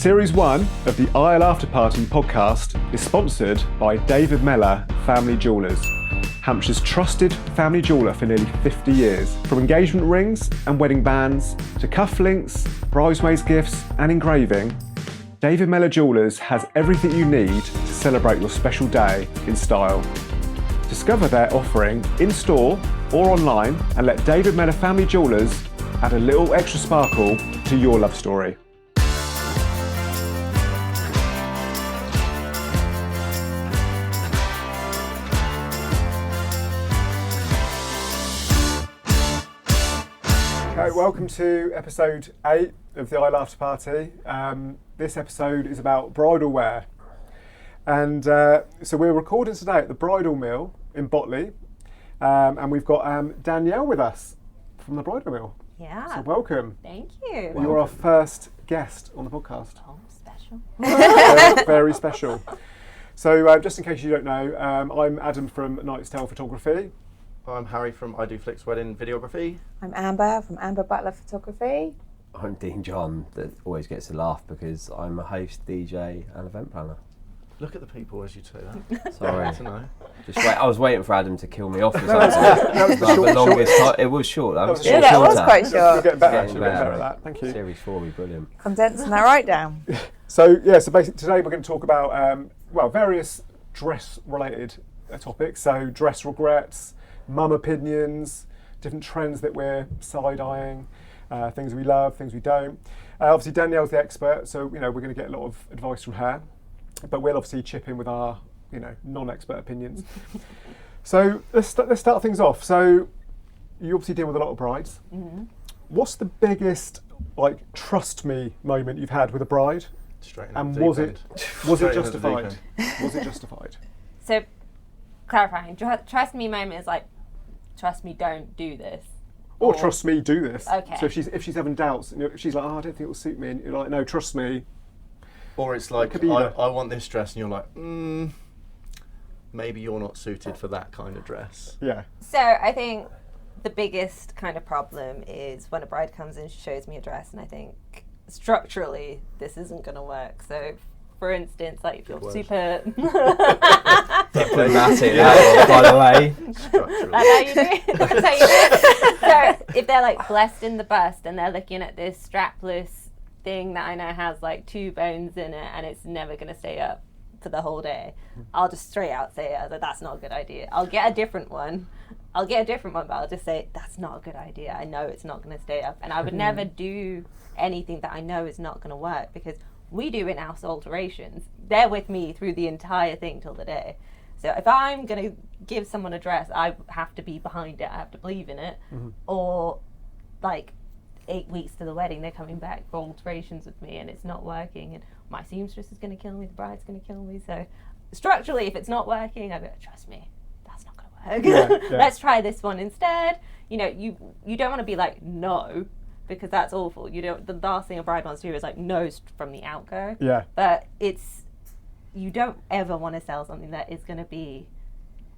Series 1 of the Aisle Afterparty podcast is sponsored by David Mellor Family Jewellers, Hampshire's trusted family jeweller for nearly 50 years. From engagement rings and wedding bands to cufflinks, bridesmaids gifts and engraving, David Mellor Jewellers has everything you need to celebrate your special day in style. Discover their offering in store or online and let David Mellor Family Jewellers add a little extra sparkle to your love story. Welcome to episode 8 of the Aisle Afterparty. This episode is about bridal wear. And so we're recording today at the Bridal Mill in Botley. And we've got Danielle with us from the Bridal Mill. Yeah. So welcome. Thank you. You're our first guest on the podcast. Oh, special. Very special. So just in case you don't know, I'm Adam from Knight's Tale Photography. I'm Harry from I Do Flicks Wedding Videography. I'm Amber from Amber Butler Photography. I'm Dean John, that always gets a laugh because I'm a host, DJ and event planner. Look at the people as you say that. Sorry. To know. Just wait. I was waiting for Adam to kill me off or something. That was the short. It was short. That was Yeah, that was quite You're short. getting better, Getting actually. Getting better at better. that. Thank you. Series 4 will be brilliant. Condensing that right down. So basically today we're going to talk about various dress-related topics. So dress regrets, mum opinions, different trends that we're side-eyeing, things we love, things we don't. Obviously Danielle's the expert, so we're going to get a lot of advice from her, but we'll obviously chip in with our non-expert opinions. So let's start things off. So you obviously deal with a lot of brides. Mm-hmm. What's the biggest trust me moment you've had with a bride? Straight in And the was deep it end. was it Straight into the deep justified? end. Was it justified? So, clarifying, trust me moment is like, trust me, don't do this. Or trust me, do this. Okay. So if she's having doubts, and she's like, oh, I don't think it will suit me, and you're like, no, trust me. Or it's like, Could be either. I want this dress, and you're like, maybe you're not suited for that kind of dress. Yeah. So, I think the biggest kind of problem is when a bride comes in, she shows me a dress, and I think structurally, this isn't going to work. So, for instance, like if you're word. super... Diplomatic, by the way. Structurally. That's how you do it. That's how you do it. So if they're like blessed in the bust and they're looking at this strapless thing that I know has like 2 bones in it and it's never going to stay up for the whole day, I'll just straight out say that's not a good idea. I'll get a different one, but I'll just say that's not a good idea. I know it's not going to stay up, and I would never do anything that I know is not going to work, because we do in-house alterations. They're with me through the entire thing till the day. So if I'm going to give someone a dress, I have to be behind it. I have to believe in it. Mm-hmm. Or like 8 weeks to the wedding, they're coming back for alterations with me and it's not working. And my seamstress is going to kill me. The bride's going to kill me. So structurally, if it's not working, I go, trust me, that's not going to work. Yeah. Let's try this one instead. You don't want to be like, no, because that's awful. The last thing a bride wants to do is like no from the outgo. Yeah. But you don't ever want to sell something that is going to be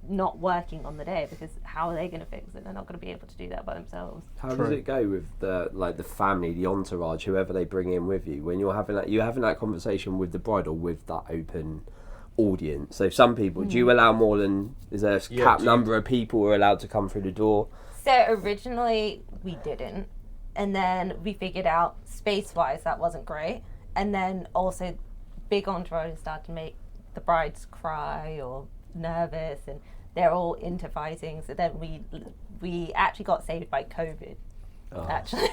not working on the day, because how are they going to fix it? They're not going to be able to do that by themselves. How does it go with the family, the entourage, whoever they bring in with you, when you're having that conversation with the bride or with that open audience? So some people, do you allow more than, is there a cap number of people who are allowed to come through the door? So originally we didn't, and then we figured out space-wise that wasn't great, and then also big entourages started to make the brides cry or nervous, and they're all into fighting. So then we actually got saved by COVID. Actually,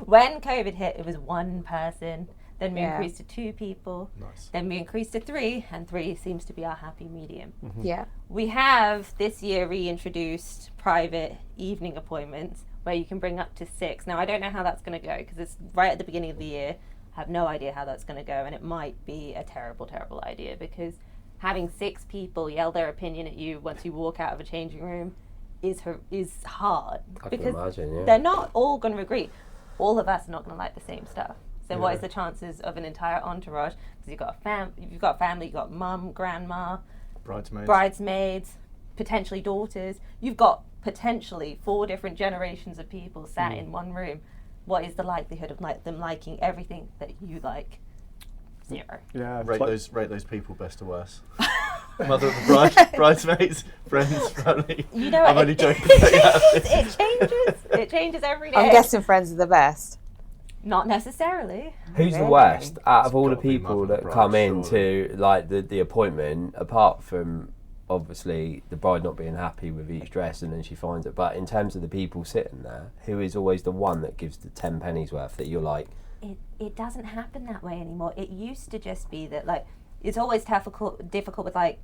when COVID hit, it was 1 person. Then we increased to 2 people. Nice. Then we increased to 3, and 3 seems to be our happy medium. Mm-hmm. Yeah. We have this year reintroduced private evening appointments where you can bring up to 6. Now I don't know how that's going to go, because it's right at the beginning of the year. Have no idea how that's going to go, and it might be a terrible idea, because having 6 people yell their opinion at you once you walk out of a changing room is hard. I because can imagine, yeah. they're not all going to agree. All of us are not going to like the same stuff. So what is the chances of an entire entourage? Because you've got a family, you've got mum, grandma, bridesmaids, potentially daughters. You've got potentially 4 different generations of people sat in one room. What is the likelihood of them liking everything that you like? 0. Yeah. Rate it's like- those people best or worse. Mother of the bride, bridesmaids, friends, family. You know, I'm it- only joking. it changes. It changes every day. I'm guessing friends are the best. Not necessarily. Who's the Really? worst out of It's all the gotta be people mother that bride, come in surely. to like the appointment, apart from obviously the bride not being happy with each dress and then she finds it, but in terms of the people sitting there, who is always the one that gives the 10 pennies worth that you're like, It doesn't happen that way anymore. It used to just be that, like, it's always difficult with, like,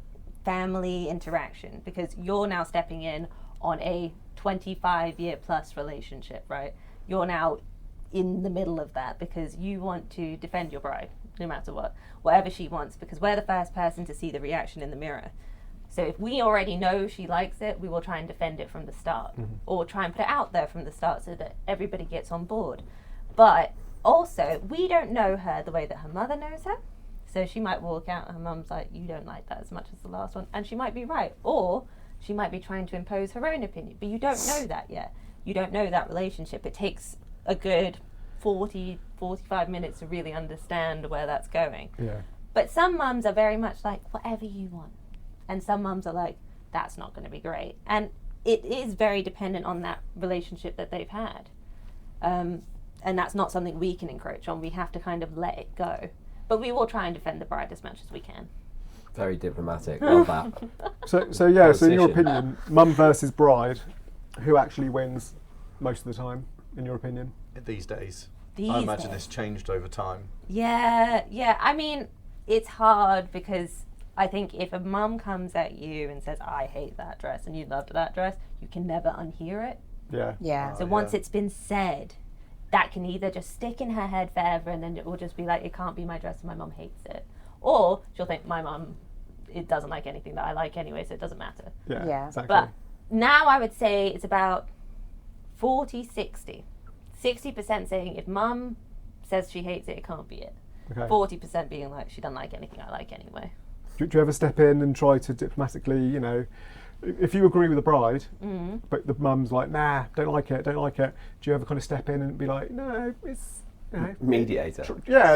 family interaction, because you're now stepping in on a 25-year plus relationship, right? You're now in the middle of that because you want to defend your bride no matter what, whatever she wants, because we're the first person to see the reaction in the mirror. So if we already know she likes it, we will try and defend it from the start, or try and put it out there from the start so that everybody gets on board. But also, we don't know her the way that her mother knows her. So she might walk out and her mum's like, you don't like that as much as the last one. And she might be right. Or she might be trying to impose her own opinion. But you don't know that yet. You don't know that relationship. It takes a good 45 minutes to really understand where that's going. Yeah. But some mums are very much like, whatever you want. And some mums are like, that's not going to be great. And it is very dependent on that relationship that they've had. And that's not something we can encroach on. We have to kind of let it go. But we will try and defend the bride as much as we can. very diplomatic, love that. So in your Politician. opinion, mum versus bride, who actually wins most of the time, in your opinion? These days. These I imagine days. it's changed over time. Yeah. I mean, it's hard because I think if a mum comes at you and says, I hate that dress and you loved that dress, you can never unhear it. Yeah. Yeah. So once it's been said, that can either just stick in her head forever and then it will just be like, it can't be my dress and my mum hates it. Or she'll think, my mum, it doesn't like anything that I like anyway, so it doesn't matter. Yeah. Yeah. Exactly. But now I would say it's about 40-60. 60% saying if mum says she hates it, it can't be it. Okay. 40% being like, she doesn't like anything I like anyway. Do you ever step in and try to diplomatically, if you agree with the bride, but the mum's like, nah, don't like it, do you ever kind of step in and be like, no, it's, Mediator.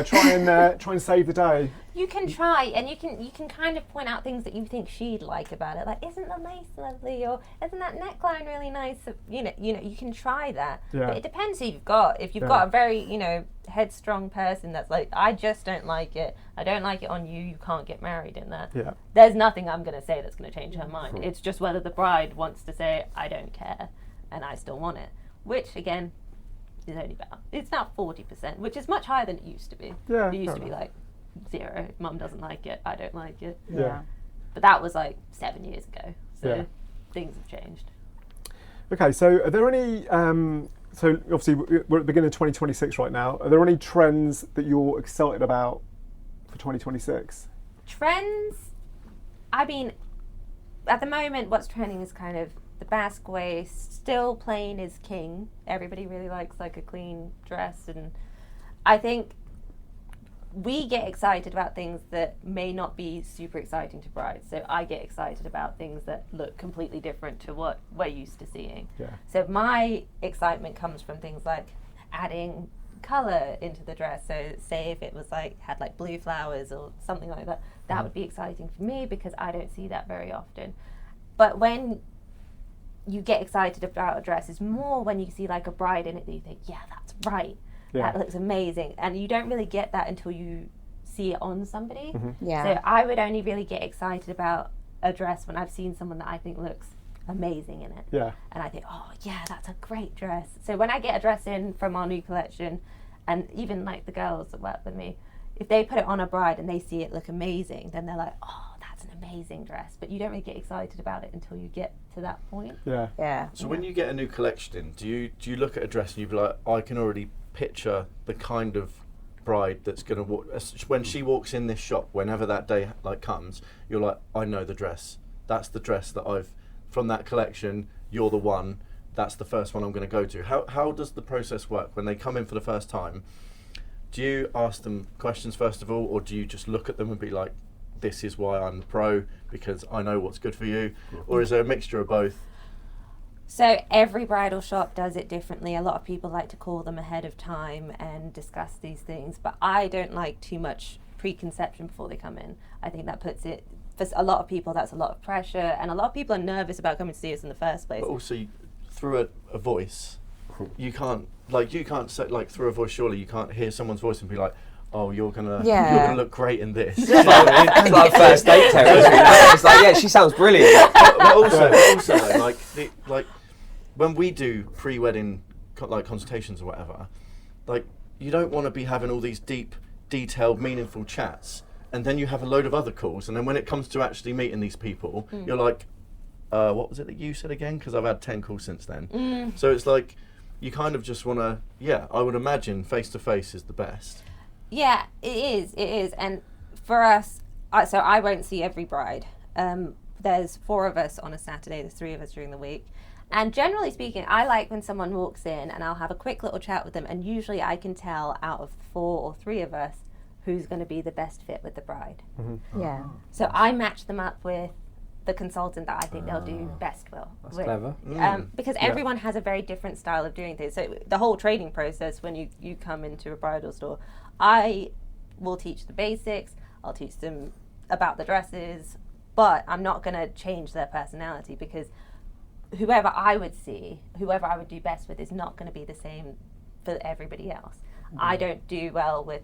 try and save the day? You can try, and you can kind of point out things that you think she'd like about it, like, isn't the lace lovely, or isn't that neckline really nice? You can try that. Yeah. But it depends who you've got. If you've got a very headstrong person that's like, I just don't like it. I don't like it on you. You can't get married in that. Yeah. There's nothing I'm going to say that's going to change her mind. It's just whether the bride wants to say, I don't care, and I still want it, which again is only about, it's now 40%, which is much higher than it used to be. Yeah, It used fair to be enough. like 0. If mum doesn't like it, I don't like it. Yeah. But that was like 7 years ago. So Yeah. things have changed. Okay, so are there any, so obviously we're at the beginning of 2026 right now, are there any trends that you're excited about for 2026? Trends, I mean, at the moment what's trending is kind of the basque waist. Still plain is king. Everybody really likes like a clean dress, and I think we get excited about things that may not be super exciting to brides. So I get excited about things that look completely different to what we're used to seeing. Yeah. So my excitement comes from things like adding colour into the dress. So say if it was like, had like blue flowers or something like that, that would be exciting for me because I don't see that very often. But when you get excited about a dress, is more when you see like a bride in it that you think, yeah, that's right. Yeah. That looks amazing. And you don't really get that until you see it on somebody. Yeah. So I would only really get excited about a dress when I've seen someone that I think looks amazing in it. Yeah. And I think, oh yeah, that's a great dress. So when I get a dress in from our new collection, and even like the girls that work with me, if they put it on a bride and they see it look amazing, then they're like, oh, that's an amazing dress. But you don't really get excited about it until you get to that point. Yeah. Yeah. So when you get a new collection in, do you look at a dress and you be like, I can already picture the kind of bride that's going to walk, when she walks in this shop, whenever that day like comes, you're like, I know the dress. That's the dress that I've, from that collection, you're the one, that's the first one I'm going to go to. How does the process work when they come in for the first time? Do you ask them questions first of all, or do you just look at them and be like, this is why I'm the pro, because I know what's good for you? Or is there a mixture of both? So every bridal shop does it differently. A lot of people like to call them ahead of time and discuss these things, but I don't like too much preconception before they come in. I think that puts it, for a lot of people, that's a lot of pressure, and a lot of people are nervous about coming to see us in the first place. But also, through a voice, you can't say, like, through a voice, surely you can't hear someone's voice and be like, oh, you're gonna look great in this. It's like first date territory. It's like, yeah, she sounds brilliant. but also like when we do pre-wedding consultations or whatever, like, you don't want to be having all these deep, detailed, meaningful chats, and then you have a load of other calls, and then when it comes to actually meeting these people, you're like, what was it that you said again? Because I've had 10 calls since then. So it's like, you kind of just want to, I would imagine face-to-face is the best. Yeah, it is. And for us, so I won't see every bride. There's 4 of us on a Saturday, there's 3 of us during the week. And generally speaking, I like when someone walks in and I'll have a quick little chat with them, and usually I can tell out of 4 or 3 of us who's going to be the best fit with the bride. Yeah. So I match them up with the consultant that I think they'll do best with. That's clever. Because everyone has a very different style of doing things. So the whole training process, when you come into a bridal store, I will teach the basics, I'll teach them about the dresses, but I'm not going to change their personality, because whoever I would do best with is not going to be the same for everybody else. I don't do well with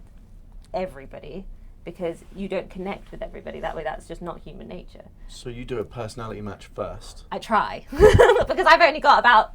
everybody, because you don't connect with everybody that way. That's just not human nature. So you do a personality match first? I try, because I've only got about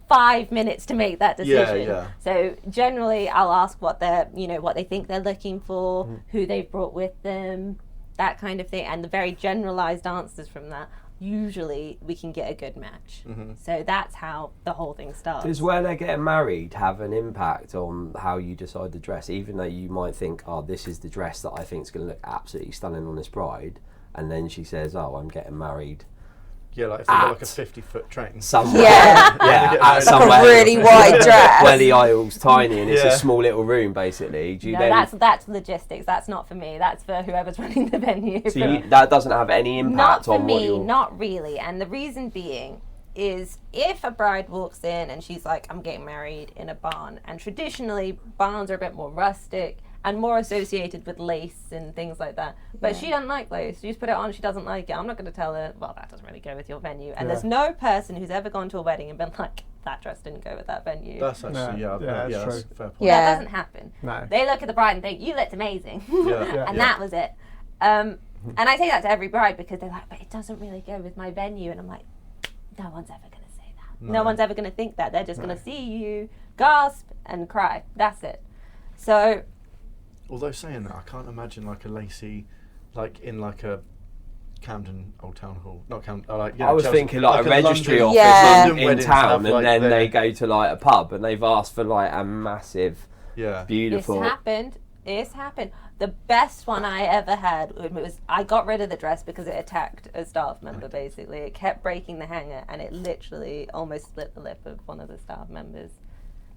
5 minutes to make that decision. Yeah. So generally I'll ask what they think they're looking for, who they've brought with them, that kind of thing, and the very generalized answers from that, usually we can get a good match. So that's how the whole thing starts. Does where they're getting married have an impact on how you decide the dress, even though you might think, oh, this is the dress that I think is going to look absolutely stunning on this bride, and then she says, oh, I'm getting married Like if they got like a 50-foot train. somewhere. Yeah. Somewhere a really wide dress. where the aisle's tiny and it's a small little room, basically. Do you that's logistics. That's not for me. That's for whoever's running the venue. So that doesn't have any impact on what you're... Not really. And the reason being is, if a bride walks in and she's like, I'm getting married in a barn, and traditionally barns are a bit more rustic and more associated with lace and things like that. But she doesn't like lace. She's put it on, she doesn't like it. I'm not going to tell her, well, that doesn't really go with your venue. And there's no person who's ever gone to a wedding and been like, that dress didn't go with that venue. That's actually, that's true. a fair point. Yeah. That doesn't happen. No. They look at the bride and think, you looked amazing. And that was it. And I say that to every bride, because they're like, but it doesn't really go with my venue. And I'm like, no one's ever going to say that. No one's ever going to think that. They're just going to see you gasp and cry. That's it. So... Although saying that, I can't imagine like a lacy, like in like a Camden Old Town Hall, not Camden. I was Chelsea, thinking like a registry London, office London in weddings town, have, and then they go to like a pub and they've asked for like a massive, beautiful. It's happened. The best one I ever had was, I got rid of the dress because it attacked a staff member. Basically, it kept breaking the hanger, and it literally almost split the lip of one of the staff members,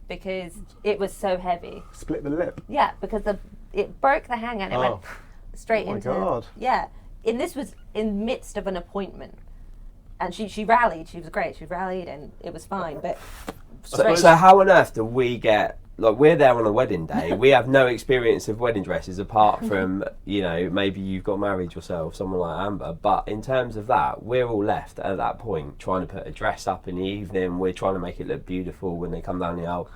because it was so heavy. Split the lip? Yeah, because it broke the hanger and it went straight into... Oh my God. Yeah, and this was in midst of an appointment. And she rallied, she was great, she rallied and it was fine, but... So how on earth do we get... Like, we're there on a wedding day, we have no experience of wedding dresses apart from, maybe you've got married yourself, someone like Amber, but in terms of that, we're all left at that point trying to put a dress up in the evening, we're trying to make it look beautiful when they come down the aisle,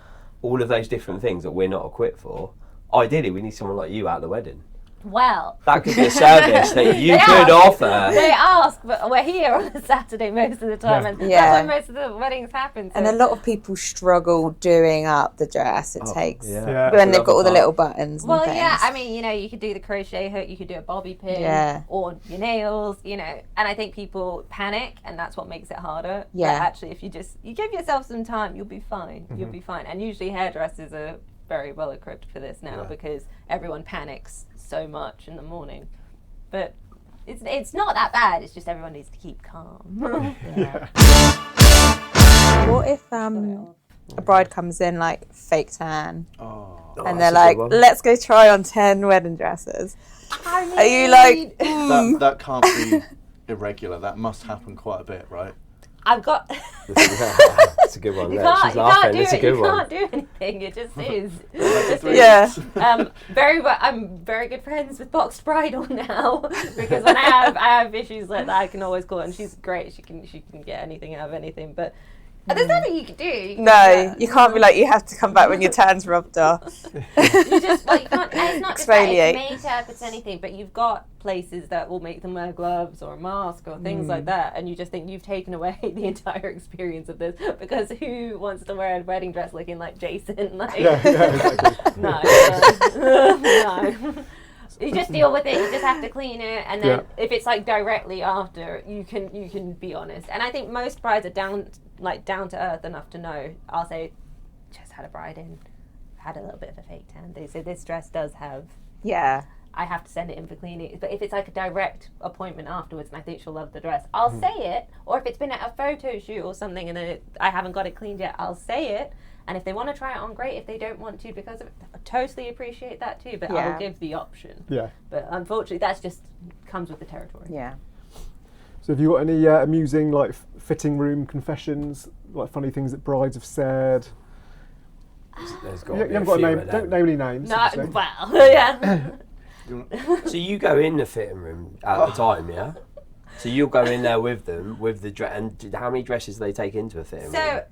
all of those different things that we're not equipped for. Ideally, we need someone like you at the wedding. Well, that could be a service that you could offer. They ask, but we're here on a Saturday most of the time, and that's when most of the weddings happen. So. And a lot of people struggle doing up the dress. It takes Yeah. when they've got all the little buttons. And well, things. yeah, I mean, you could do the crochet hook, you could do a bobby pin, or your nails, and I think people panic, and that's what makes it harder. Yeah. But actually, if you give yourself some time, you'll be fine. You'll be fine. And usually hairdressers are very well equipped for this now, because everyone panics so much in the morning. But it's not that bad, it's just everyone needs to keep calm. What if a bride comes in like fake tan and they're that's a like, good one. let's go try on 10 wedding dresses? Are you like, That can't be irregular, that must happen quite a bit, right? I've got. That's a good one. You Yeah, she's laughing. It's a good one. You can't do anything. It just is. Yeah. I'm very good friends with Boxed Bridal now because when I have issues like that, I can always call her, and she's great. She can get anything out of anything, but. There's nothing you can do. You can't be like, you have to come back when your tan's rubbed off. You just, you can't, and it's not just that, Exfoliate. it's makeup, it's anything, but you've got places that will make them wear gloves or a mask or things like that, and you just think you've taken away the entire experience of this, because who wants to wear a wedding dress looking like Jason? Like, exactly. no. You just deal with it. You just have to clean it, and then if it's like directly after, you can be honest. And I think most brides are down to earth enough to know. I'll say, just had a bride in, had a little bit of a fake tan. They say this dress does have. Yeah. I have to send it in for cleaning. But if it's like a direct appointment afterwards, and I think she'll love the dress, I'll say it. Or if it's been at a photo shoot or something, and I haven't got it cleaned yet, I'll say it. And if they want to try it on, great. If they don't want to because of it, I totally appreciate that too. But I will give the option. Yeah. But unfortunately, that's just comes with the territory. Yeah. So have you got any amusing like fitting room confessions, like funny things that brides have said? There's You got haven't got a name. Don't name any names. No, obviously. well, yeah. So you go in the fitting room at the time, yeah? So you'll go in there with them, with the dress, and how many dresses do they take into a fitting room? So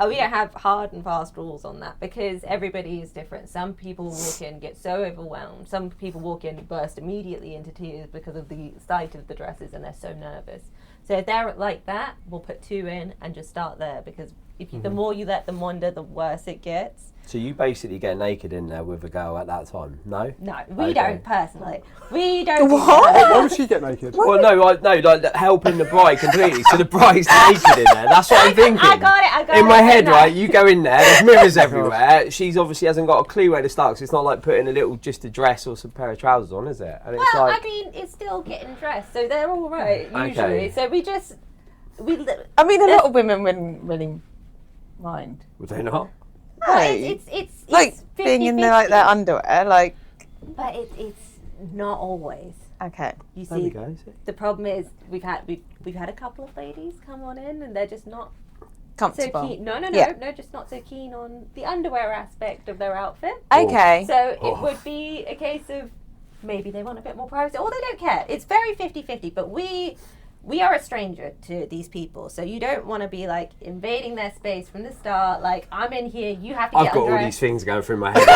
we don't have hard and fast rules on that because everybody is different. Some people walk in, get so overwhelmed. Some people walk in, burst immediately into tears because of the sight of the dresses, and they're so nervous. So if they're like that, we'll put 2 in and just start there, because the more you let them wander, the worse it gets. So you basically get naked in there with a girl at that time? No? No, we don't personally. We don't. Do Why that. would she get naked? Well, no, like helping the bride completely. So the bride's naked in there. That's what I'm thinking. I got it. In my head, right, you go in there, there's mirrors everywhere. She's obviously hasn't got a clue where to start, because it's not like putting just a dress or some pair of trousers on, is it? And it's Well, like, I mean, it's still getting dressed, so they're all right, usually. Okay. So I mean, a lot of women wouldn't really mind. would they not? No. It's Like being in their, like, their underwear, like. But it's not always. Okay. You There we see, go. the problem is we've had a couple of ladies come on in, and they're just not Comfortable. so keen. No, Yeah. just not so keen on the underwear aspect of their outfit. Okay. So it would be a case of maybe they want a bit more privacy, or they don't care. It's very 50-50, but we are a stranger to these people, so you don't want to be like invading their space from the start. Like, I'm in here, you have to I've get got all undressed. these things going through my head.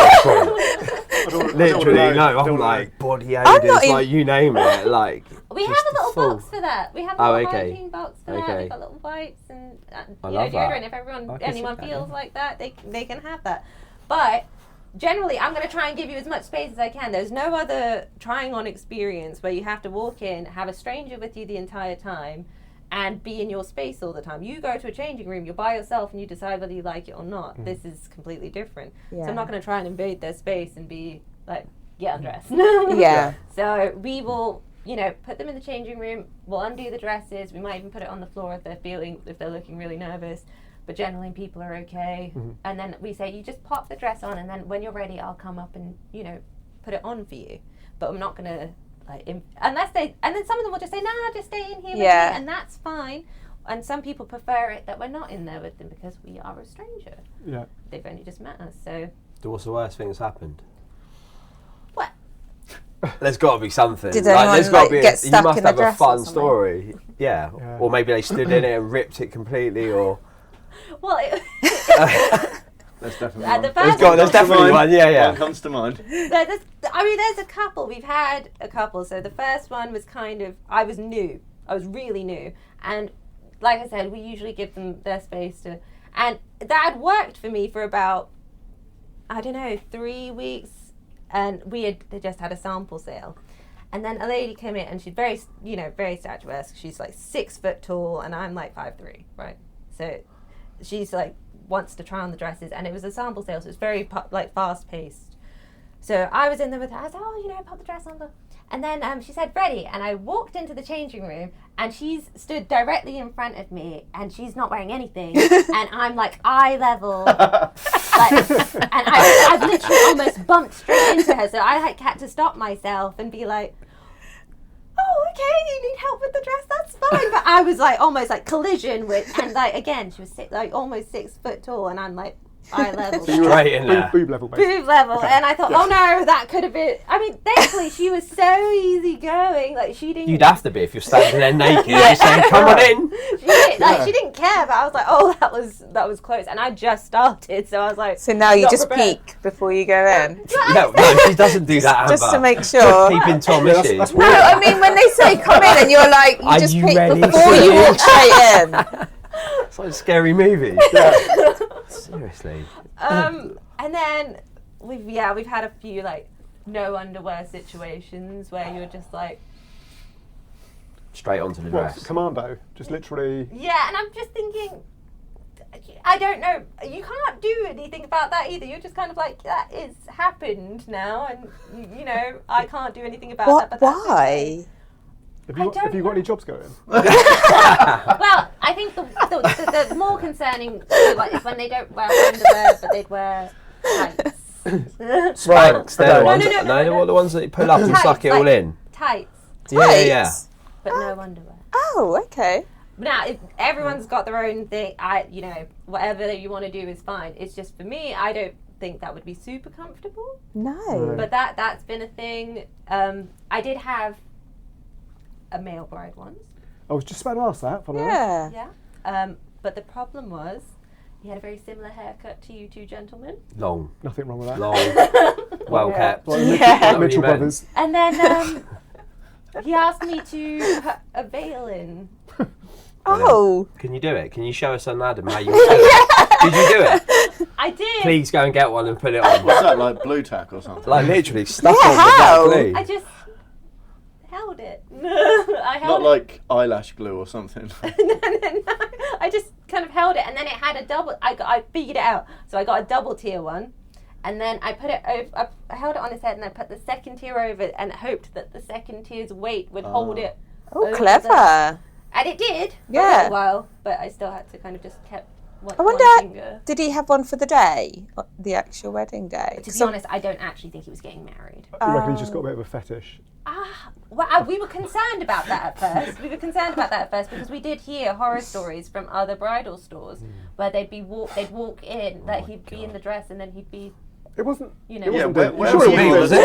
Literally, no. I'm like body odours, like you name it. Like We have a little box for that. We have a little hygiene box for that. We've got little wipes and love deodorant. that. If anyone feels like that, they can have that. But generally, I'm going to try and give you as much space as I can. There's no other trying on experience where you have to walk in, have a stranger with you the entire time, and be in your space all the time. You go to a changing room, you're by yourself, and you decide whether you like it or not. This is completely different. Yeah. So I'm not going to try and invade their space and be like, get undressed. Yeah. So we will, put them in the changing room. We'll undo the dresses. We might even put it on the floor if they're looking really nervous. But generally, people are okay. And then we say, you just pop the dress on, and then when you're ready, I'll come up and put it on for you. But I'm not gonna unless they. And then some of them will just say, nah, just stay in here with me, and that's fine. And some people prefer it that we're not in there with them because we are a stranger. Yeah. They've only just met us, so. what's the worst thing that's happened? What? There's got to be something. Did anyone, there's got to be. get You stuck must in the have a dress or fun something? story. Yeah. Or maybe they stood in it and ripped it completely, or. Well, There's definitely at the one. first There's definitely one. Yeah. One comes to mind. there's a couple. We've had a couple. So the first one was I was new. I was really new. And like I said, we usually give them their space and that had worked for me for about, 3 weeks. And they just had a sample sale. And then a lady came in, and she's very statuesque. She's like 6 foot tall, and I'm like 5'3", right? So she's like, wants to try on the dresses, and it was a sample sale, so it's very fast paced. So I was in there with her. I said, put the dress on. And then she said, ready. And I walked into the changing room, and she's stood directly in front of me, and she's not wearing anything. And I'm like eye level. And I've literally almost bumped straight into her. So I had to stop myself and be like, oh, okay, you need help with the dress, that's fine. But I was like almost like collision with, and like again, she was like almost 6 foot tall, and I'm like eye level. Straight in there. Boob level, basically. Boob level, and I thought, oh no, that could have been. I mean, thankfully she was so easy going. Like she didn't. You'd have to be if you're standing there naked, just saying, "Come on in." She didn't care, but I was like, oh, that was close, and I just started, so I was like. So now you not just prepared. peek before you go in. No, she doesn't do that. Just Amber. to make sure. Peeping Tom, is she? that's No, I mean when they say come in and you're like, you Are just you peek ready before to you see walk straight in. It's like a scary movie. Seriously. And then we've had a few like no underwear situations where you're just like. Straight onto the Well, dress. commando, just literally. Yeah, and I'm just thinking, I don't know, you can't do anything about that either. You're just kind of like, that is happened now, and you know, I can't do anything about that. But that's okay. Why? Have you got any jobs going? Well, I think the more concerning like, is when they don't wear underwear, but they'd wear tights. Spanks, they're the ones. No. The ones that you pull up and Tights, suck it all like, in. Tights, Yeah. but no underwear. Oh, okay. Now, if everyone's got their own thing, whatever you want to do is fine. It's just for me, I don't think that would be super comfortable. No. But that's been a thing. I did have a male bride once. I was just about to ask that. Funny enough. Yeah. Yeah. But the problem was he had a very similar haircut to you two gentlemen. Long. Nothing wrong with that. Long. Well kept. Like Yeah. Mitchell Brothers. And then he asked me to put a veil in. Oh. Can you do it? Can you show us on Adam how you do it? Did you do it? I did. Please go and get one and put it on. What's that, like blue tack or something? Like literally stuck Yeah, on with how? that glue. I just held it. I held Not it. like eyelash glue or something. No. I just kind of held it, and then it had a double. I figured it out, so I got a double tier one, and then I put it over. I held it on his head, and I put the second tier over it, and hoped that the second tier's weight would hold it. Oh, over clever. And it did. For a Yeah. little while, but I still had to kind of just kept one, I wonder, one finger. did he have one for the day? The actual wedding day? To be honest, I don't actually think he was getting married. You reckon he's just got a bit of a fetish? We were concerned about that at first. Because we did hear horror stories from other bridal stores where they'd walk in, that he'd be in the dress, and then he'd be, It wasn't. you know. It Yeah, wasn't where dead. were me, you? was it?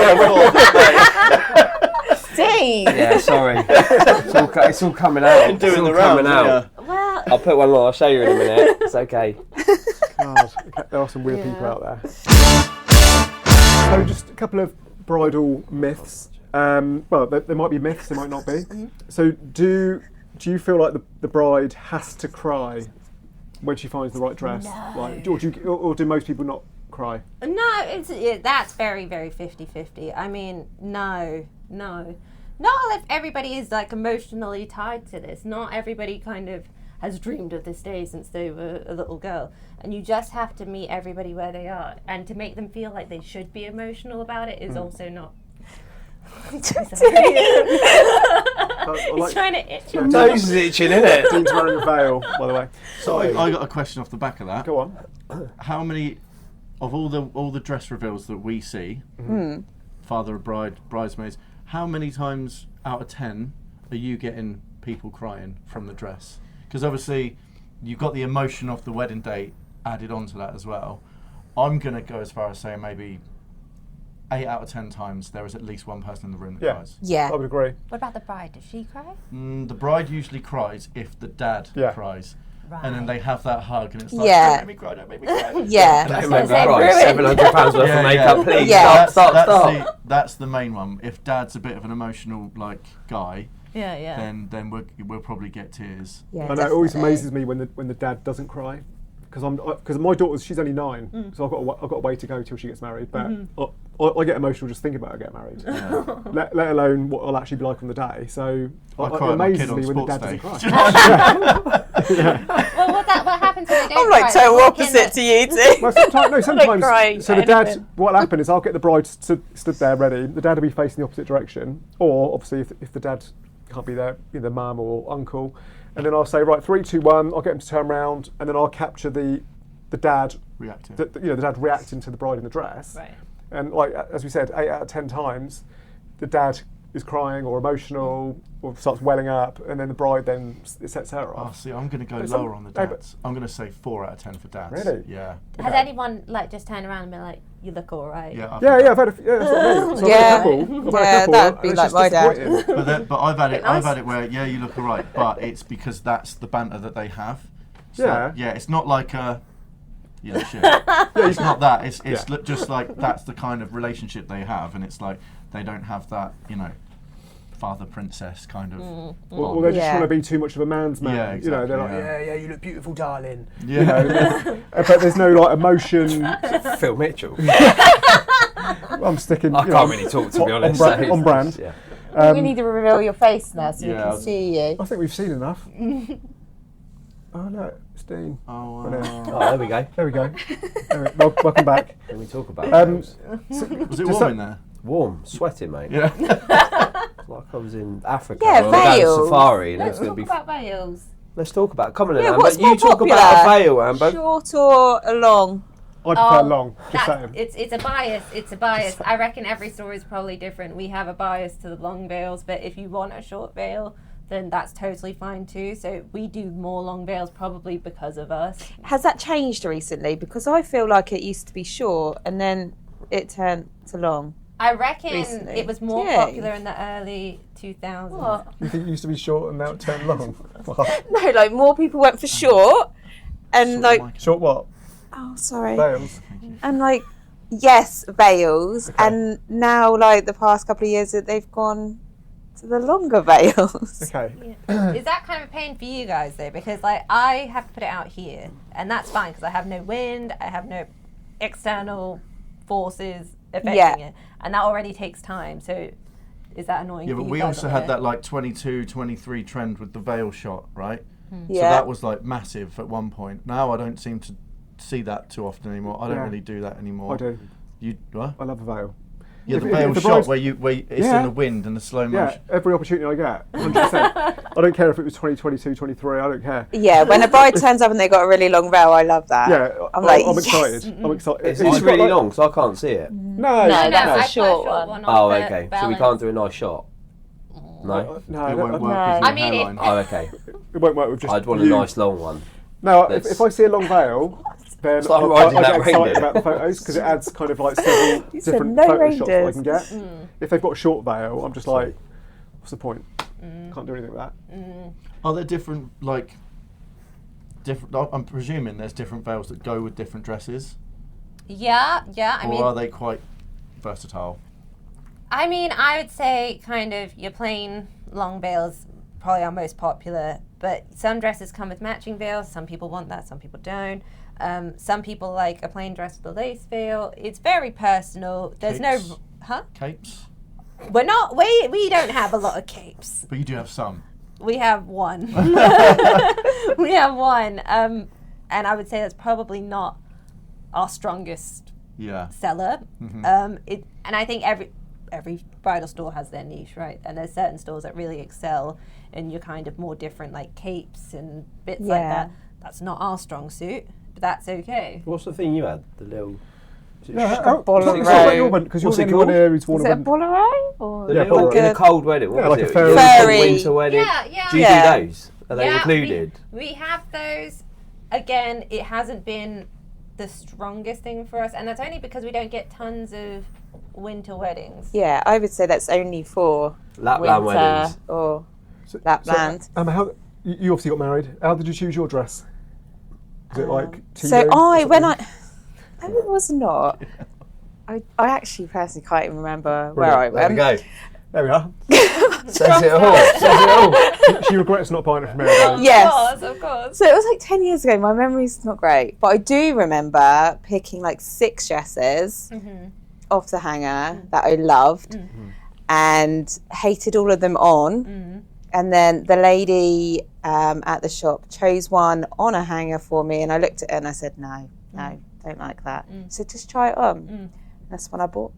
Steve! Yeah, sorry. It's all coming out. Been doing It's all the coming rounds, out. yeah. Well, I'll put one on. I'll show you in a minute. It's okay. God, there are some weird people out there. So just a couple of bridal myths. Well, there might be myths, there might not be. So do you feel like the bride has to cry when she finds the right dress? No. Like, or do most people not cry? no, that's very, very 50-50. I mean, no. Not if everybody is like emotionally tied to this. Not everybody kind of has dreamed of this day since they were a little girl. And you just have to meet everybody where they are. And to make them feel like they should be emotional about it is also not. He's trying to itch your Nose is itching, isn't it? Dean's wearing a veil, by the way. So I got a question off the back of that. Go on. How many of all the dress reveals that we see, father of bride, bridesmaids, how many times out of 10 are you getting people crying from the dress? Because obviously you've got the emotion of the wedding day added onto that as well. I'm going to go as far as saying maybe 8 out of 10 times there is at least one person in the room that cries. Yeah. I would agree. What about the bride? Does she cry? The bride usually cries if the dad cries. Right. And then they have that hug and it's like, Yeah. don't make me cry. Yeah. Don't That's make me what cry. I'm saying. £700 worth of makeup, please. Yeah. Stop. That's the main one. If dad's a bit of an emotional guy, Yeah. then we'll probably get tears. Yeah, I know, it always definitely. amazes me when the dad doesn't cry, because my she's only 9, so I've got a way to go till she gets married. But I get emotional just thinking about her getting married, let alone what it'll actually be like on the day. So I it cry at my amazes kid on me when the sports dad day. doesn't cry. Well, what happens when they don't I'm like cry? total They walk in opposite to you two. Well, sometimes. crying So the at dad, anything. what'll happen is I'll get the bride stood there ready. The dad will be facing the opposite direction, or obviously if the dad can't be there, either mum or uncle, and then I'll say, right, 3, 2, 1. I'll get him to turn around, and then I'll capture the dad Reacting. the dad reacting to the bride in the dress. Right. And like as we said, 8 out of 10 times, the dad is crying or emotional or starts welling up, and then the bride then it sets her Oh, off. see, I'm going to go But lower some- on the no, but- dads. I'm going to say 4 out of 10 for dads. Really? Yeah. Has anyone like just turned around and been like, "You look all right"? Yeah. Yeah, I've had a few, that's what I mean. So I've had a couple. I've had a couple, that'd be and it's like just my dad. disappointing. But I've had it. I've nice. had it where you look alright, but it's because that's the banter that they have. So, Yeah. it's not like a. Shit. It's not that. It's just like that's the kind of relationship they have, and it's like they don't have that, father princess kind of. Or they're just Yeah. trying to be too much of a man's man. Yeah, exactly, they're like, yeah. yeah, you look beautiful, darling. Yeah. But there's no like emotion. Phil Mitchell. I'm sticking. I can't really talk, to be honest. On brand. Yeah. We need to reveal your face now so we Yeah. can see you. I think we've seen enough. Oh no, it's Dean. Oh, Brilliant. Oh, there we go. There we go. Welcome back. Can we talk about was it Just warm in there? warm, sweating, mate? Yeah. Like I was in Africa. Yeah, or going to Wales. safari, and it's Let's going to talk be. about Wales. Let's talk about. Come on, Yeah, Amber. what's You more talk popular? about a veil, Amber. Short or long? I prefer long. Just That's, saying. it's a bias. It's a bias. I reckon every story is probably different. We have a bias to the long veils, but if you want a short veil, then that's totally fine too. So we do more long veils probably because of us. Has that changed recently? Because I feel like it used to be short and then it turned to long. I reckon Recently. it was more Yeah. popular in the early 2000s. What? You think it used to be short and now it turned long? No, like more people went for short and like, Short what? oh, sorry. Veils. And like, yes, veils. And now, like, the past couple of years that they've gone to the longer veils. Okay. Is that kind of a pain for you guys though? Because like I have to put it out here, and that's fine because I have no wind, I have no external forces affecting Yeah. it, and that already takes time. So is that annoying? Yeah, for but you we guys also up had here? that like 22, 23 trend with the veil shot, right? So Yeah. that was like massive at one point. Now I don't seem to see that too often anymore. I don't Yeah. really do that anymore. I do. You what? I love a veil. Yeah, If- the if veil the shot bride's- where it's Yeah. in the wind and the slow Yeah, motion. every opportunity I get, 100%. I don't care if it was 2022, 23, I don't care. Yeah, when a bride turns up and they got a really long veil, I love that. Yeah, I'm like, I'm yes. excited. I'm excited. It's got really like- long, so I can't see it. No, No, No, that's I a put short one. on Oh, for okay. So we balance. can't do a nice shot. No. No, It won't work with No. your I mean, hairline. Oh, okay. it won't work with just I'd want a you. nice long one. No, That's- if I see a long veil, then It's like I riding get that excited reindeer. about the photos because it adds kind of like several You said different no photo shots that I reindeers. can get. If they've got a short veil, I'm just like, what's the point? Can't do anything with that. Are there different I'm presuming there's different veils that go with different dresses, Yeah. I or mean, are they quite versatile? I would say kind of your plain long veils probably are most popular, but some dresses come with matching veils. Some people want that, some people don't. Some people like a plain dress with a lace veil. It's very personal. There's Capes? no, huh? Capes? We're not. We don't have a lot of capes. But you do have some. We have one. We have one, and I would say that's probably not our strongest Yeah. seller. And I think every bridal store has their niche, right? And there's certain stores that really excel in your kind of more different like capes and bits like Yeah. that. That's not our strong suit, but that's okay. What's the thing you had? The little. bolero. Because you're What's the it only one called? here who's worn Is a it a wind. bolero? Or The Yeah, little bolero. in a cold wedding. What Yeah, was like a it? fairy- Fairy. Winter wedding. Yeah. Do you Yeah. do those? Are they Yeah, included? We have those. Again, it hasn't been the strongest thing for us, and that's only because we don't get tons of winter weddings. Yeah, I would say that's only for Lapland winter weddings. or So, Lapland. how, you obviously got married. How did you choose your dress? Was it like TV So or when something? no, it was not. I actually personally can't even remember where I There we went. go. There we are. Says it all. Says it all. She regrets not buying it from Mary. Yes. Of course. So it was like 10 years ago. My memory's not great. But I do remember picking like 6 dresses off the hanger that I loved and hated all of them on. And then the lady at the shop chose one on a hanger for me. And I looked at it and I said, no, don't like that. So just try it on. That's what I bought.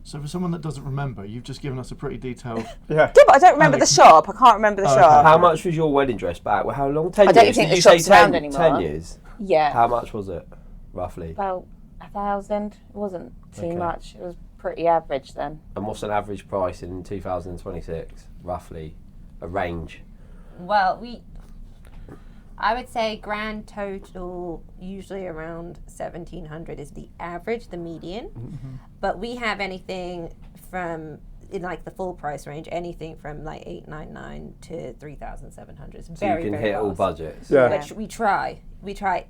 So for someone that doesn't remember, you've just given us a pretty detailed. Yeah. Yeah, but I don't remember the shop. I can't remember the shop. How much was your wedding dress back? Well, how long? 10 I don't years? think Did the you say shop's around 10, anymore. 10 years? Yeah. How much was it, roughly? About 1,000. It wasn't too Okay. much. It was pretty average then. And what's an average price in 2026, roughly? A range? Well, I would say grand total usually around 1,700 is the average, the median. Mm-hmm. But we have anything from, in like the full price range, anything from like 899 to 3,700. So Very, you can very hit all vast. budgets. Yeah. Which we try.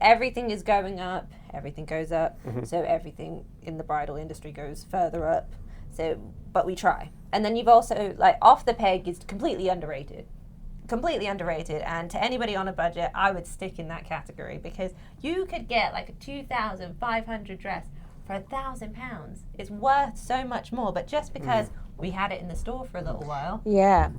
Everything is going up. Everything goes up. So everything in the bridal industry goes further up. So, but we try. And then you've also, like, Off the Peg is completely underrated. And to anybody on a budget, I would stick in that category, because you could get like a 2,500 dress for £1,000. It's worth so much more, but just because we had it in the store for a little while, Yeah.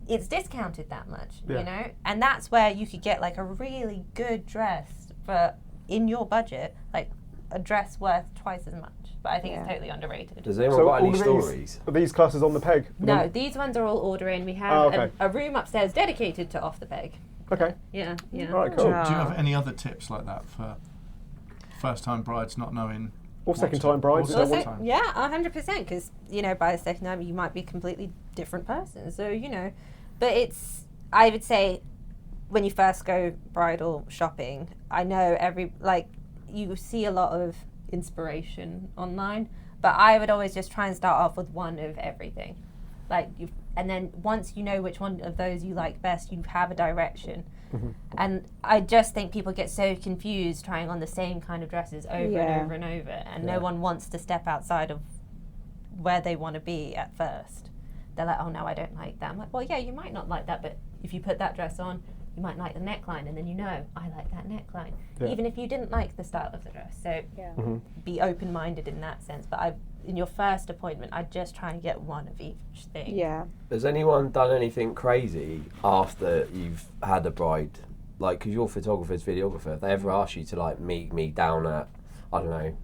it's discounted that much, Yeah. you know? And that's where you could get like a really good dress for, in your budget, like a dress worth twice as much. But I think it's totally underrated. Does anyone So got any all of stories? Are these classes on the peg? No, these ones are all ordering. We have okay. a room upstairs dedicated to Off the Peg. Okay. Yeah. All right, cool. Do you have any other tips like that for first-time brides not knowing? Or second-time brides. Or So second time. Yeah, 100%. Because, you know, by the second time, you might be a completely different person. So, you know, but it's, I would say, when you first go bridal shopping, I know you see a lot of inspiration online, but I would always just try and start off with one of everything. And then once you know which one of those you like best, you have a direction. And I just think people get so confused trying on the same kind of dresses over and over and over, and no one wants to step outside of where they want to be at first. They're like, oh no, I don't like that. I'm like, well, yeah, you might not like that, but if you put that dress on, you might like the neckline, and then you know, I like that neckline, even if you didn't like the style of the dress. So be open-minded in that sense. But in your first appointment, I'd just try and get one of each thing. Yeah. Has anyone done anything crazy after you've had a bride? Like, because you're photographer's videographer, if they ever ask you to, like, meet me down at, I don't know,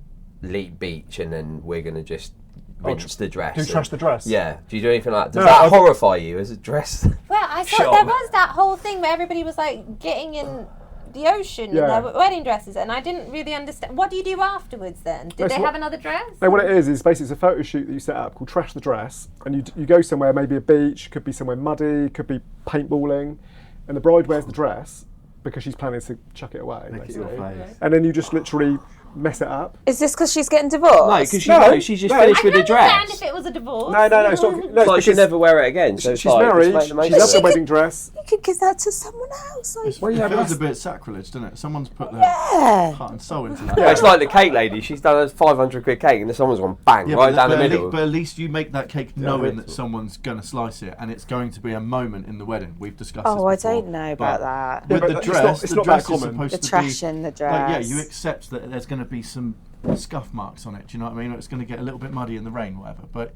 Leap Beach, and then we're going to just rinse the dress. Do trash the dress? Yeah. Do you do anything like that? Does No, that horrify you as a dress? Well, I thought Shop. there was that whole thing where everybody was like getting in the ocean in their wedding dresses, and I didn't really understand. What do you do afterwards then? Did they have another dress? No, what it is basically it's a photo shoot that you set up called Trash the Dress, and you go somewhere, maybe a beach, could be somewhere muddy, could be paintballing, and the bride wears the dress because she's planning to chuck it away, basically. And then you just literally mess it up. Is this because she's getting divorced? No, because she's just finished with I the can understand dress. if it was a divorce. No, it's not. No, It's like she'll never wear it again. So she's it's like, married, just make the most she of loves it. her wedding dress. You could give that to someone else. Like, It feels a bit sacrilege, doesn't it? Someone's put their heart and soul into that. Yeah, it's like the cake lady. She's done a 500 quid cake, and then someone's gone bang right down the middle. But at least you make that cake knowing that someone's going to slice it, and it's going to be a moment in the wedding. We've discussed this before. I don't know about that. With but the it's dress, it's the not dress that is common. supposed The to trash be in the like, yeah, dress. you accept that there's going to be some scuff marks on it. Do you know what I mean? Or it's going to get a little bit muddy in the rain, whatever. But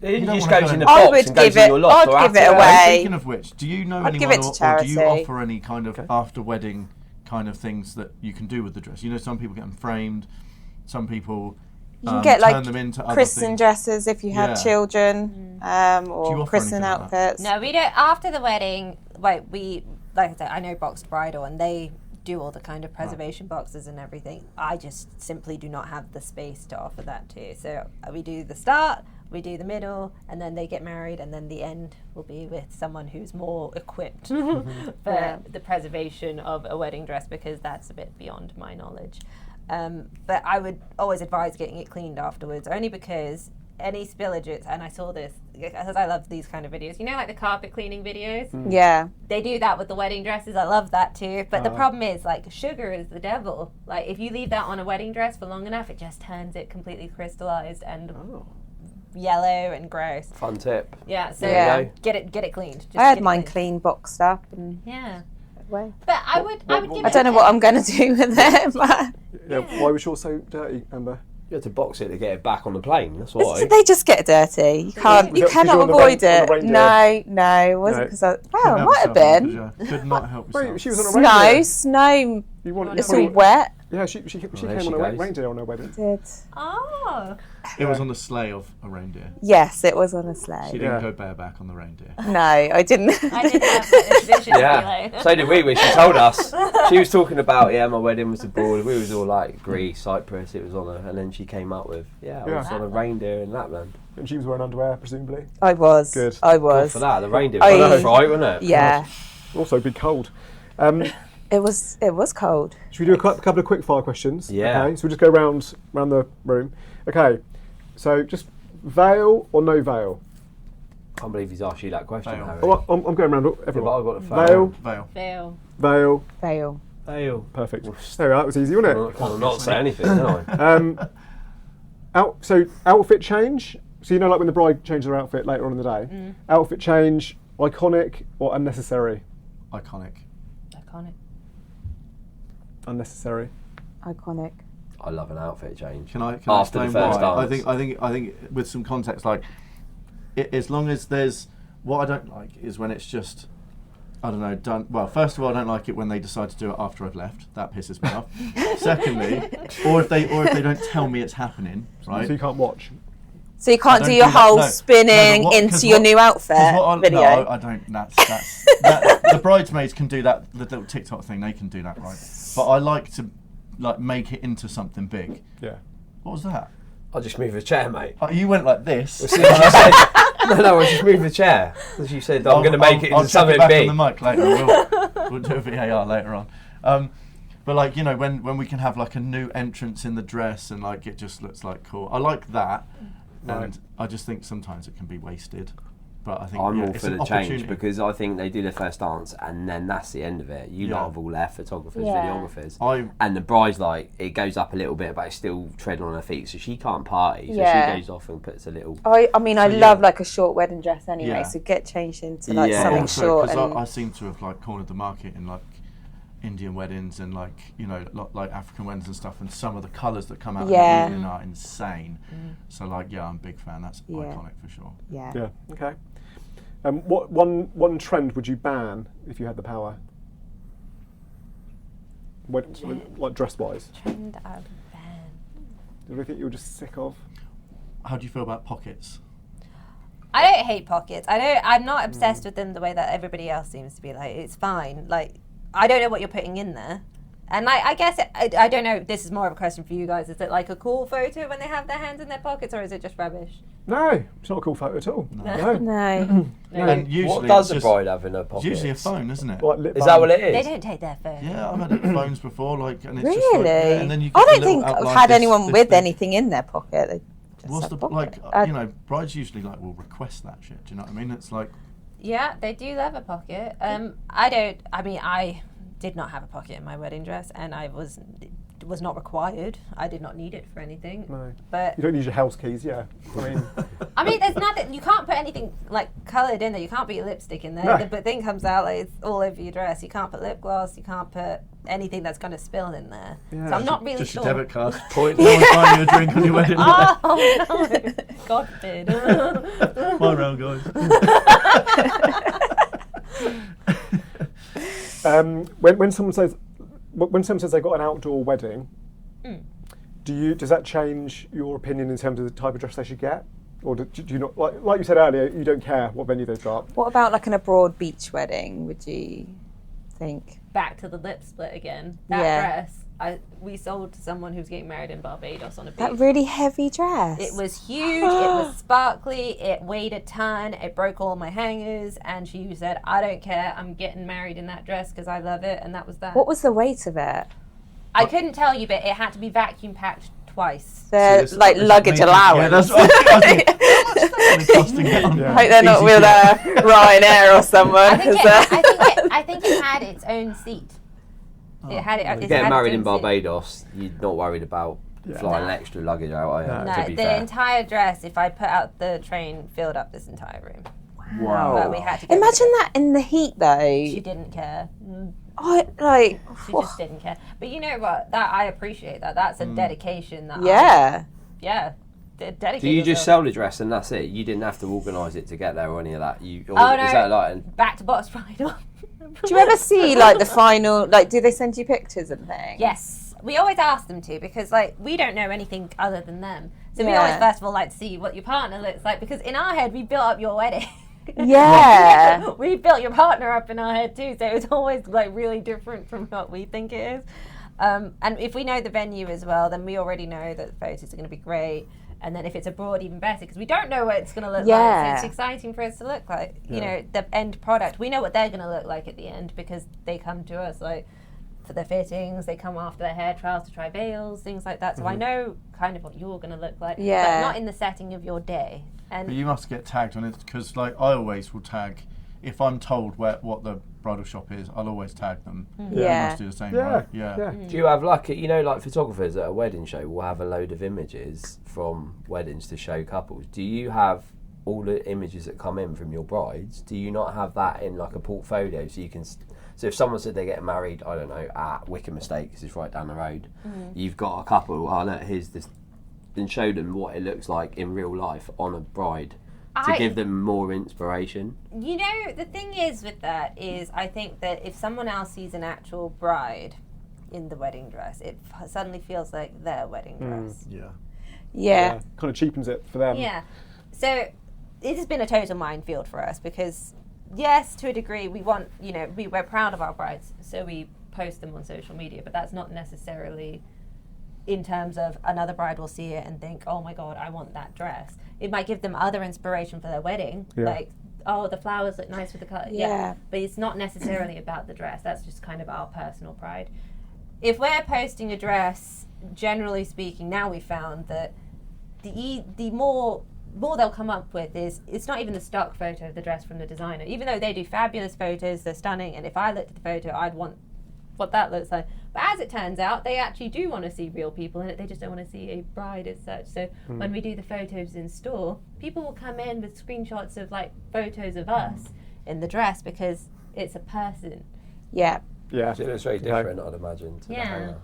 It don't just wanna goes go in in- the I box would and goes give in it. your loft or I'd give attic. it away. speaking of which, do you know I'd give anyone, it to or do you charity. offer any kind of after wedding kind of things that you can do with the dress? You know, some people get them framed, some people You can get turn them into other christening things. dresses if you have Yeah. children, Do you or offer christening anything like that? outfits. No, we don't. After the wedding, like I said, I know Boxed Bridal, and they do all the kind of preservation boxes and everything. I just simply do not have the space to offer that to. So we do the start, we do the middle, and then they get married, and then the end will be with someone who's more equipped for the preservation of a wedding dress, because that's a bit beyond my knowledge. But I would always advise getting it cleaned afterwards, only because any spillages, and I saw this because I love these kind of videos, you know, like the carpet cleaning videos. Yeah. They do that with the wedding dresses. I love that too. But the problem is, like, sugar is the devil. Like, if you leave that on a wedding dress for long enough, it just turns it completely crystallized and yellow and gross. Fun tip. Yeah, so Yeah. get it cleaned. Just I had get it mine cleaned. clean, boxed up, and Yeah. away. But I would give I it don't know a- what I'm going to do with it. But Yeah. Why was yours so dirty, Amber? You had to box it to get it back on the plane. That's why. they just get dirty. You can't. Was You it 'cause you cannot were on the avoid rain- on it. the reindeer? No, it wasn't No. because I. Couldn't Well, it help might have yourself, been. could you? Could not help Wait, yourself. she was on a Snow, reindeer. snow. You want It's all wet. Yeah, she came there she on a goes. reindeer on her wedding. Did. Oh. It was on the sleigh of a reindeer. Yes, it was on a sleigh. She didn't go bareback on the reindeer. No, I didn't. I didn't have this vision. Yeah, so did we when she told us. She was talking about, my wedding was abroad. We was all like Greece, Cyprus, it was on her. And then she came up with, I was on a reindeer in Lapland. And she was wearing underwear, presumably. I was. Good. I Good was. for that, the reindeer was right, wasn't it? Yeah. Also, be cold. It was cold. Should we do a couple of quick fire questions? Yeah. Okay, so we'll just go round the room. Okay, so just veil or no veil? I can't believe he's asked you that question, Veil. Harry. Oh, I'm going around Yeah, everyone. but I've got the Veil, Veil. Fail. veil, Veil. Veil. perfect. There we are, that was easy, wasn't it? I'll not say anything, can I? So outfit change. So you know, like when the bride changes her outfit later on in the day. Outfit change, iconic or unnecessary? Iconic. Iconic. Unnecessary. Iconic. I love an outfit change. Can I After the explain first why? dance. I think with some context, like as long as there's what I don't like is when it's just I don't know done. Well, first of all, I don't like it when they decide to do it after I've left. That pisses me off. Secondly, or if they don't tell me it's happening, right? So you can't watch. So you can't I do don't your do that, whole no. spinning No, but into your new outfit video. No, I don't. That's the bridesmaids can do that. The little TikTok thing, they can do that, right? But I like to make it into something big. Yeah. What was that? I'll just move the chair, mate. Oh, you went like this. As soon as you said, no, I just moved the chair. As you said, I'm going to make it I'll into check something it back big. on the mic later. We'll do a VAR later on. But like when we can have like a new entrance in the dress and like it just looks like cool. I like that, and I just think sometimes it can be wasted. But I think I'm all it's for an the change opportunity. because I think they do their first dance and then that's the end of it. You lot have all left photographers, Yeah. videographers, and the bride's like it goes up a little bit, but it's still treading on her feet, so she can't party. So Yeah. she goes off and puts a little. I mean, I love like a short wedding dress anyway. Yeah. So get changed into like Yeah. something Also, short. 'cause And I seem to have like cornered the market in like Indian weddings and like like African weddings and stuff, and some of the colours that come out Yeah. in the evening are insane. So like I'm a big fan. That's iconic for sure. yeah. Yeah. Okay. What one trend would you ban if you had the power? Like dress wise? Trend of ban. Do you think you were just sick of? How do you feel about pockets? I don't hate pockets. I'm not obsessed with them the way that everybody else seems to be. Like, it's fine. Like, I don't know what you're putting in there. And like, I guess, I don't know, this is more of a question for you guys. Is it like a cool photo when they have their hands in their pockets, or is it just rubbish? No, it's not a cool photo at all. No. No. And usually What does it's the just- bride have in her pocket? It's usually a phone, isn't it? Like lip Is that what it They is? don't take their phone. Yeah, I've had phones before, like, and it's Really? just like, yeah, and then you get I the don't little think I've outline, had this- anyone this with big- anything in their pocket. They just What's have the pocket. brides usually like will request that shit. Do you know what I mean? It's like Yeah, they do love a pocket. I did not have a pocket in my wedding dress, and I was not required. I did not need it for anything. No. But You don't use your house keys, yeah. I mean, there's nothing. You can't put anything like coloured in there. You can't put your lipstick in there. No. The thing comes out like it's all over your dress. You can't put lip gloss. You can't put anything that's going to spill in there. Yeah. So I'm not really just sure. your debit card. Point. No one's buying you a drink on your wedding night. Oh no! God forbid. My round, guys. when someone says they've got an outdoor wedding, does that change your opinion in terms of the type of dress they should get, or do you not like you said earlier? You don't care what venue they've got. What about like an abroad beach wedding? Would you think? Back to the lip split again. That dress, we sold to someone who's getting married in Barbados on a beach. That really heavy dress. It was huge, it was sparkly, it weighed a ton, it broke all my hangers, and she said, I don't care, I'm getting married in that dress because I love it, and that was that. What was the weight of it? I couldn't tell you, but it had to be vacuum packed twice. The like luggage Yeah, allowance. that's what I was thinking. How much is that costing it on? Yeah. I hope they're not with Ryanair or someone. I think it had its own seat. It had it. it Getting had married its in own seat. Barbados, you're not worried about flying extra luggage out, are you? No, To be the fair. entire dress, if I put out the train, filled up this entire room. Wow. But we had to get Imagine rid of that in the heat it. though. She didn't care. She Whew. just didn't care. But you know what? That I appreciate that. That's a dedication. That Yeah. Dedicate Do you just yourself. sell the dress and that's it? You didn't have to organise it to get there or any of that? Or Oh, no. Is that like... Back to Bots Bridal. Do you ever see like the final? Like, do they send you pictures and things? Yes. we always ask them to, because like we don't know anything other than them. So we Yeah. always first of all like to see what your partner looks like, because in our head we built up your wedding. Yeah. We built your partner up in our head too, so it's always like really different from what we think it is. And if we know the venue as well, then we already know that the photos are going to be great. And then if it's abroad, even better, because we don't know what it's going to look like. So it's exciting for us to look like, you know, the end product. We know what they're going to look like at the end, because they come to us like for their fittings, they come after their hair trials to try veils, things like that. So I know kind of what you're going to look like, but not in the setting of your day. And But you must get tagged on it, because like I always will tag. If I'm told what the bridal shop is, I'll always tag them. You must do the same, right? Yeah. Do you have like photographers at a wedding show will have a load of images from weddings to show couples? Do you have all the images that come in from your brides? Do you not have that in like a portfolio, so you can? So if someone said they're getting married, I don't know, at Wickham Estate, because it's right down the road, you've got a couple. Oh look, here's this, and show them what it looks like in real life on a bride. To give them more inspiration. You know, the thing is with that is, I think that if someone else sees an actual bride in the wedding dress, it suddenly feels like their wedding dress. Yeah. Kind of cheapens it for them. Yeah. So it has been a total minefield for us, because yes, to a degree, we want, you know, we're proud of our brides, so we post them on social media, but that's not necessarily in terms of another bride will see it and think, oh my God, I want that dress. It might give them other inspiration for their wedding, like, oh, the flowers look nice with the colour. But it's not necessarily about the dress. That's just kind of our personal pride. If we're posting a dress, generally speaking, now we've found that the more they'll come up with is, it's not even the stock photo of the dress from the designer. Even though they do fabulous photos, they're stunning, and if I looked at the photo, I'd want what that looks like. But as it turns out, they actually do want to see real people in it. They just don't want to see a bride as such. So when we do the photos in store, people will come in with screenshots of like photos of us in the dress, because it's a person. Yeah. Yeah. So it's very different, I'd imagine, to the hanger.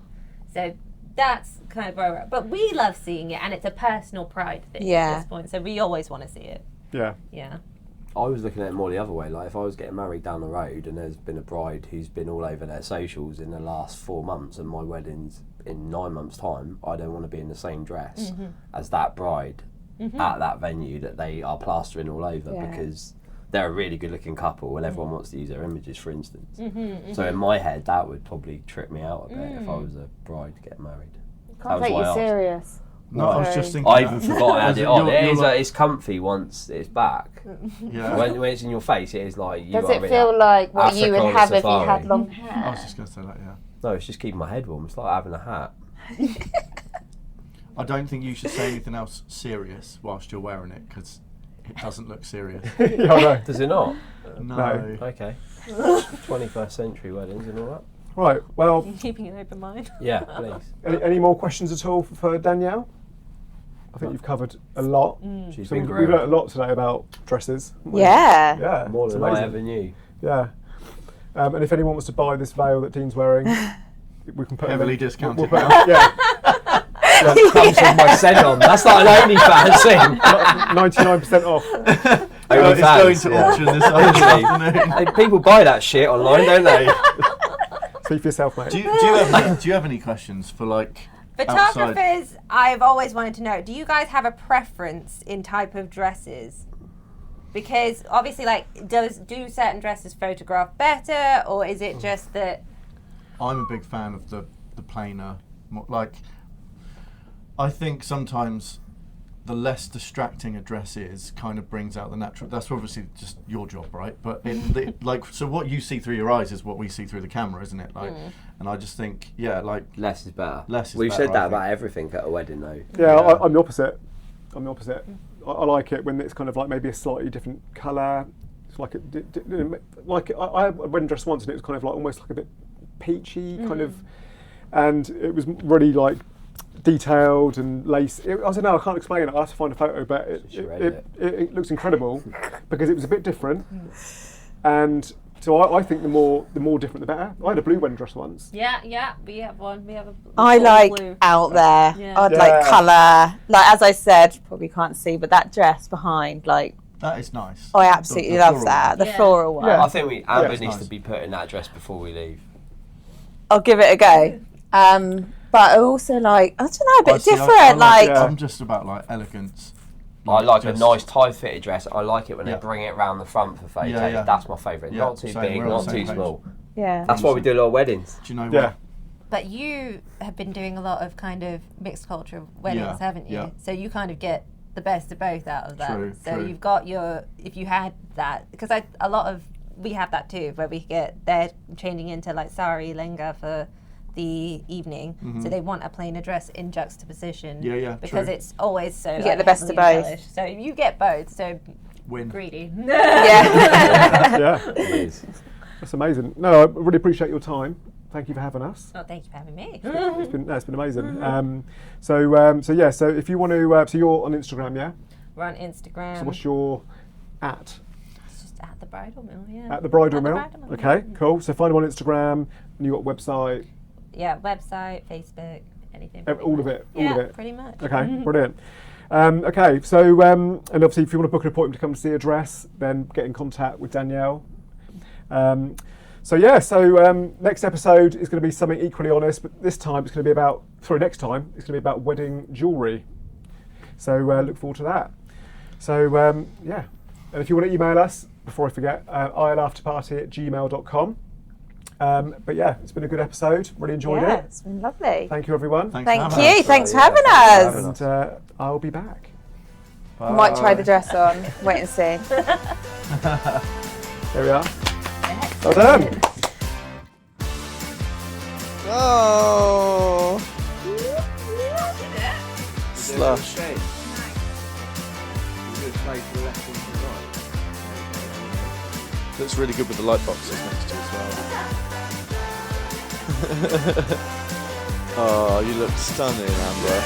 So that's kind of where we're at. But we love seeing it, and it's a personal pride thing at this point. So we always want to see it. Yeah. Yeah. I was looking at it more the other way. Like, if I was getting married down the road and there's been a bride who's been all over their socials in the last 4 months, and my wedding's in 9 months' time, I don't want to be in the same dress as that bride at that venue that they are plastering all over, because they're a really good-looking couple and everyone wants to use their images, for instance. So in my head, that would probably trip me out a bit if I was a bride getting married. Can't take you serious. No, I was just thinking. I even forgot I had it on. It's comfy once it's back. Yeah. When it's in your face, it is like you Does are it feel like what you would Africa on a have if you safari. had long hair? I was just going to say that, yeah. No, it's just keeping my head warm. It's like having a hat. I don't think you should say anything else serious whilst you're wearing it, because it doesn't look serious. Yeah, I know. Does it not? No. Okay. 21st century weddings and all that. Right, well, Keeping an open mind. Yeah, please. any more questions at all for Danielle? I think you've covered a lot. She's So been we've great. learned a lot today about dresses. haven't we? Yeah. Yeah. More it's than amazing. I ever knew. Yeah. And if anyone wants to buy this veil that Dean's wearing, we can put Heavily it discounted. We'll put it, yeah. Comes with my scent on. That's like an OnlyFans thing. 99% off. It's going to auction this afternoon. Hey, people buy that shit online, don't they? See for yourself, mate. Do you have any questions for like outside? Photographers, I've always wanted to know, do you guys have a preference in type of dresses? Because obviously, like, do certain dresses photograph better, or is it just that? I'm a big fan of the plainer, like, I think sometimes the less distracting a dress is kind of brings out the natural. That's obviously just your job, right? But like, so what you see through your eyes is what we see through the camera, isn't it? Like, and I just think, like Less is better. Less is We've better, said that I about think. everything at a wedding, though. Yeah, I'm the opposite. I like it when it's kind of like maybe a slightly different colour. It's like I had a wedding dress once, and it was kind of like almost like a bit peachy kind of, and it was really like detailed and lace. I don't know. I can't explain it. I will have to find a photo, but it looks incredible because it was a bit different, and so I think the more different the better. I had a blue wedding dress once. Yeah, we have one. We have a I like blue. out there. Yeah. I'd like colour. Like, as I said, probably can't see, but that dress behind, like, that is nice. I absolutely The love floral that. one. The floral one. Yeah. I think Amber it's needs nice. to be put in that dress before we leave. I'll give it a go. but also like I don't know, a bit See, different. I like I'm just about like elegance. I like a just- nice tight fitted dress. I like it when Yeah. they bring it round the front for photos. Yeah, yeah. That's my favourite. Yeah, Not too same, big, we're on not the too same page. small. yeah. That's why we do a lot of weddings. Do you know what? Yeah. But you have been doing a lot of kind of mixed culture weddings, Yeah, haven't you? yeah. So you kind of get the best of both out of that. True, So true. you've got if you had that, because we have that too, where they're changing into like sari, lenga for the evening. So they want a plainer dress in juxtaposition. Mm-hmm. Yeah, Because true. it's always so You get the best of heavily both. embellished. So you get both. So Win. greedy. Yeah. Yeah, It is. that's amazing. No, I really appreciate your time. Thank you for having us. Oh, thank you for having me. It's been amazing. So if you want to, so you're on Instagram, yeah? We're on Instagram. So what's your at? It's just at the Bridal Mill, yeah. At the Bridal At the Mill. Bridal Mill, Okay, yeah. cool. So find them on Instagram, and you got a website, Yeah, website, Facebook, anything. all of it, all yeah, of it. pretty much. Okay, brilliant. Okay, so and obviously, if you want to book an appointment to come to see a dress, then get in contact with Danielle. Next episode is going to be something equally honest, but this time it's going to be about. Next time it's going to be about wedding jewellery. So look forward to that. So and if you want to email us, before I forget, isleafterparty@gmail.com. But yeah, it's been a good episode. Really enjoyed Yeah, it. it's been lovely. Thank you, everyone. Thanks Thank for having you. us. Thanks for Yeah, having thanks for us. having And I'll be back. I might try the dress on. Wait and see. There we are. Well done. Oh, slush. Looks really good with the light boxes next to you as well. Oh, you look stunning, Amber.